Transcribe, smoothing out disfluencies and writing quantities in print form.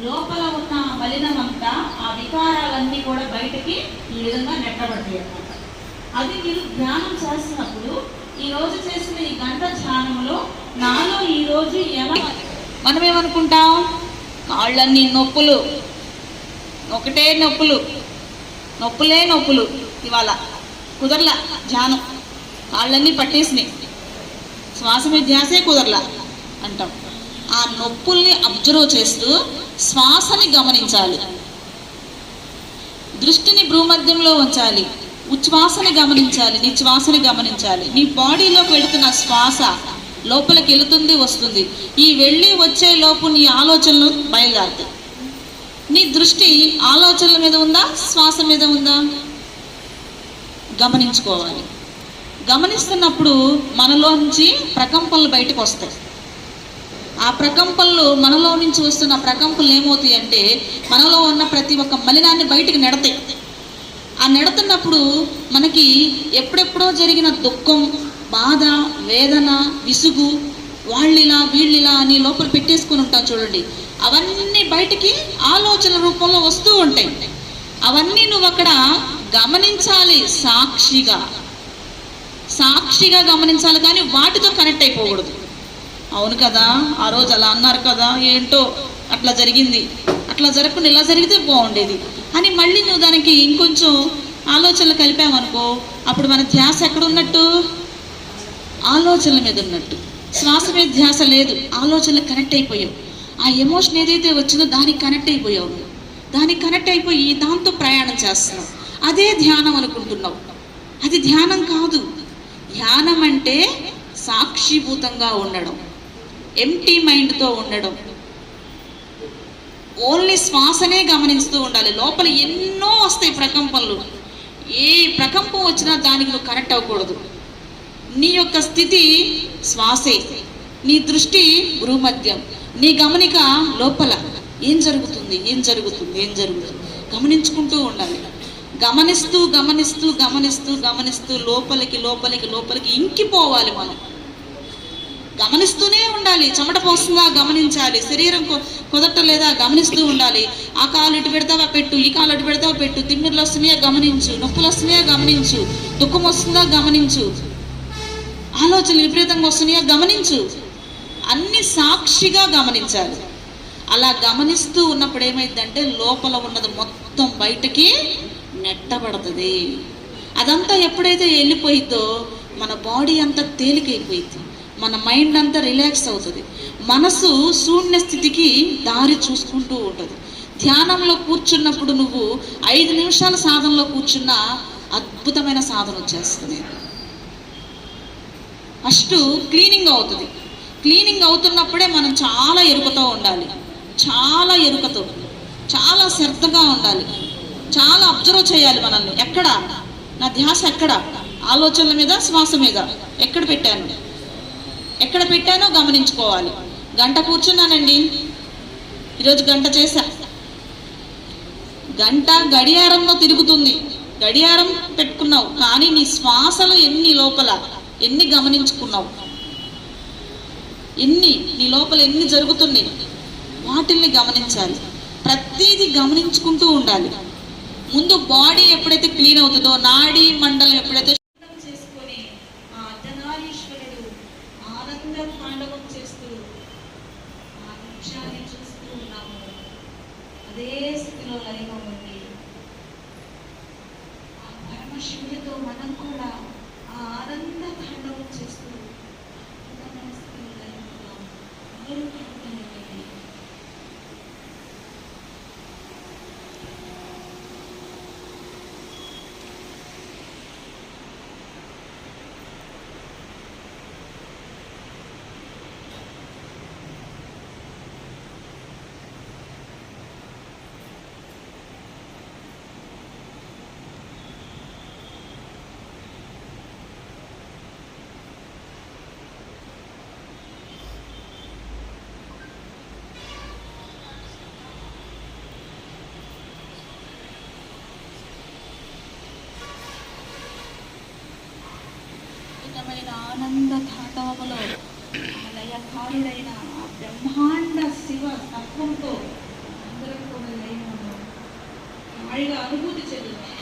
లోపల ఉన్న మలినమంతా, ఆ వికారాలన్నీ కూడా బయటకి ఈ విధంగా నెట్టబడతాయి అన్నమాట. అది మీరు ధ్యానం చేస్తున్నప్పుడు ఈరోజు చేసిన ఈ గంట ధ్యానంలో నాలో ఈరోజు ఎలా మనం ఏమనుకుంటాం, కాళ్ళన్నీ నొప్పులు, ఒకటే నొప్పులు, నొప్పులే నొప్పులు, ఇవాళ కుదరలా ధ్యానం, కాళ్ళన్నీ పట్టేసినాయి, శ్వాస మీద ధ్యాసే కుదరలా అంటాం. ఆ నొప్పుల్ని అబ్జర్వ్ చేస్తూ శ్వాసని గమనించాలి, దృష్టిని భ్రూమధ్యంలో ఉంచాలి, ఉచ్ఛ్వాసని గమనించాలి, నిశ్వాసని గమనించాలి. నీ బాడీలోకి వెళుతున్న శ్వాస లోపలికి వెళుతుంది, వస్తుంది. ఈ వెళ్ళి వచ్చే లోపు నీ ఆలోచనలు బయలుదేరుతాయి. నీ దృష్టి ఆలోచనల మీద ఉందా, శ్వాస మీద ఉందా గమనించుకోవాలి. గమనిస్తున్నప్పుడు మనలో నుంచి ప్రకంపనలు బయటకు వస్తాయి. ఆ ప్రకంపనలు, మనలో నుంచి వస్తున్న ప్రకంపనలు ఏమవుతాయి అంటే మనలో ఉన్న ప్రతి ఒక్క మలినాన్ని బయటకు నెడతాయి. ఆ నెడుతున్నప్పుడు మనకి ఎప్పుడెప్పుడో జరిగిన దుఃఖం, బాధ, వేదన, విసుగు, వాళ్ళిలా వీళ్ళిలా అని లోపల పెట్టేసుకుని ఉంటాం చూడండి, అవన్నీ బయటికి ఆలోచన రూపంలో వస్తూ ఉంటాయి. అవన్నీ నువ్వు అక్కడ గమనించాలి, సాక్షిగా సాక్షిగా గమనించాలి, కానీ వాటితో కనెక్ట్ అయిపోకూడదు. అవును కదా, ఆ రోజు అలా అన్నారు కదా, ఏంటో అట్లా జరిగింది, అట్లా జరగకుండా ఇలా జరిగితే బాగుండేది అని మళ్ళీ నువ్వు దానికి ఇంకొంచెం ఆలోచనలు కలిపామనుకో, అప్పుడు మన ధ్యాస ఎక్కడ ఉన్నట్టు, ఆలోచనల మీద ఉన్నట్టు. శ్వాస మీద ధ్యాస లేదు, ఆలోచనలు కనెక్ట్ అయిపోయావు. ఆ ఎమోషన్ ఏదైతే వచ్చిందో దానికి కనెక్ట్ అయిపోయావు, దానికి కనెక్ట్ అయిపోయి దాంతో ప్రయాణం చేస్తున్నావు. అదే ధ్యానం అనుకుంటున్నావు. అది ధ్యానం కాదు. ధ్యానం అంటే సాక్షిభూతంగా ఉండడం, ఎంప్టీ మైండ్తో ఉండడం, ఓన్లీ శ్వాసనే గమనిస్తూ ఉండాలి. లోపల ఎన్నో వస్తాయి ప్రకంపనలు, ఏ ప్రకంపం వచ్చినా దానికి నువ్వు కనెక్ట్ అవ్వకూడదు. నీ యొక్క స్థితి శ్వాసే, నీ దృష్టి భ్రూమధ్యం, నీ గమనిక లోపల ఏం జరుగుతుంది, ఏం జరుగుతుంది, ఏం జరుగుతుంది గమనించుకుంటూ ఉండాలి. గమనిస్తూ గమనిస్తూ గమనిస్తూ గమనిస్తూ లోపలికి లోపలికి లోపలికి ఇంకిపోవాలి. మనం గమనిస్తూనే ఉండాలి. చెమట పోస్తుందా గమనించాలి, శరీరం కుదరటలేదా గమనిస్తూ ఉండాలి. ఆ కాలు ఇటు పెడతావా పెట్టు, ఈ కాలు ఇటు పెడతావా పెట్టు, తిమ్మిర్లు వస్తున్నాయా గమనించు, నొప్పులు వస్తున్నాయా గమనించు, దుఃఖం వస్తుందా గమనించు, ఆలోచనలు విపరీతంగా వస్తున్నాయా గమనించు. అన్ని సాక్షిగా గమనించాలి. అలా గమనిస్తూ ఉన్నప్పుడు ఏమైందంటే లోపల ఉన్నది మొత్తం బయటకి నెట్టబడుతుంది. అదంతా ఎప్పుడైతే వెళ్ళిపోయిందో మన బాడీ అంతా తేలికైపోయింది, మన మైండ్ అంతా రిలాక్స్ అవుతుంది, మనసు శూన్య స్థితికి దారి చూసుకుంటూ ఉంటుంది. ధ్యానంలో కూర్చున్నప్పుడు నువ్వు 5 నిమిషాల సాధనలో కూర్చున్న అద్భుతమైన సాధన వచ్చేస్తుంది. ఫస్ట్ క్లీనింగ్ అవుతుంది. క్లీనింగ్ అవుతున్నప్పుడే మనం చాలా ఎరుకతో ఉండాలి, చాలా ఎరుకతో, చాలా శ్రద్ధగా ఉండాలి, చాలా అబ్జర్వ్ చేయాలి మనల్ని. ఎక్కడ నా ధ్యాస, ఎక్కడ ఆలోచనల మీద, శ్వాస మీద, ఎక్కడ పెట్టానో గమనించుకోవాలి. గంట కూర్చున్నానండి, ఈరోజు గంట చేశా, గంట గడియారంలో తిరుగుతుంది, గడియారం పెట్టుకున్నావు, కానీ నీ శ్వాసలు లోపల ఎన్ని గమనించుకున్నావు, నీ లోపల ఎన్ని జరుగుతున్నాయి వాటిల్ని గమనించాలి. ప్రతిదీ గమనించుకుంటూ ఉండాలి. ముందు బాడీ ఎప్పుడైతే క్లీన్ అవుతుందో, నాడీ మండలం ఎప్పుడైతే చేసుకొని ఆ అర్ధనారీశ్వరుడు ఆనంద తాండవం చేస్తూ ఆ దృశ్యాన్ని చూస్తూ ఉన్నాము, అదే స్థితిలో లయమవ్వండి. ఆ పరమశివుడితో మనం కూడా ఆ ఆనంద తాండవం చేస్తూ స్థితిలో లయమవుతాం. ఆనంద తాండవములో లయకారుడైన ఆ బ్రహ్మాండ శివ తత్వంతో హాయిగా అనుభూతి చెందుతాం.